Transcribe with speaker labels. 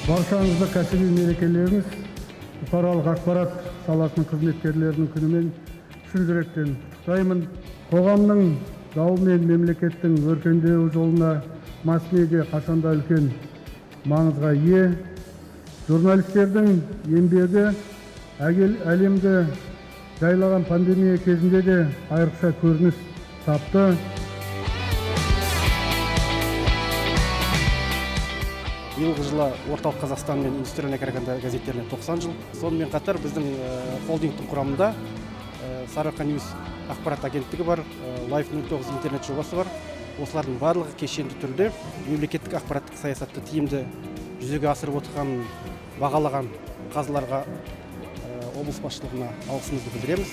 Speaker 1: Баршаңызды кәсіби мерекелеріңіз бұқаралық ақпарат саласының қызметкерлерінің күнімен шын жүректен құттықтаймын. Қоғамның дамуы мен мемлекеттің өркендеу жолына масс-медиа қашанда үлкен маңызға ие. Журналистердің еңбегі әлемді жайлаған пандемия кезінде де айрықша көрініс тапты.
Speaker 2: Биылғы жылы Орталық Қазақстан мен индустриялық қарағанды газеттеріне 90 жыл. Сонымен қатар біздің холдингтің құрамында Сарыарқа Ньюс ақпарат агенттігі бар, Life 09 интернет жобасы бар. Осылардың барлығы кешенді түрде мемлекеттік ақпараттық саясатты тиімді жүзеге асырып отырған бағалаған қазыларға облыс басшылығына алғысымызды білдіреміз.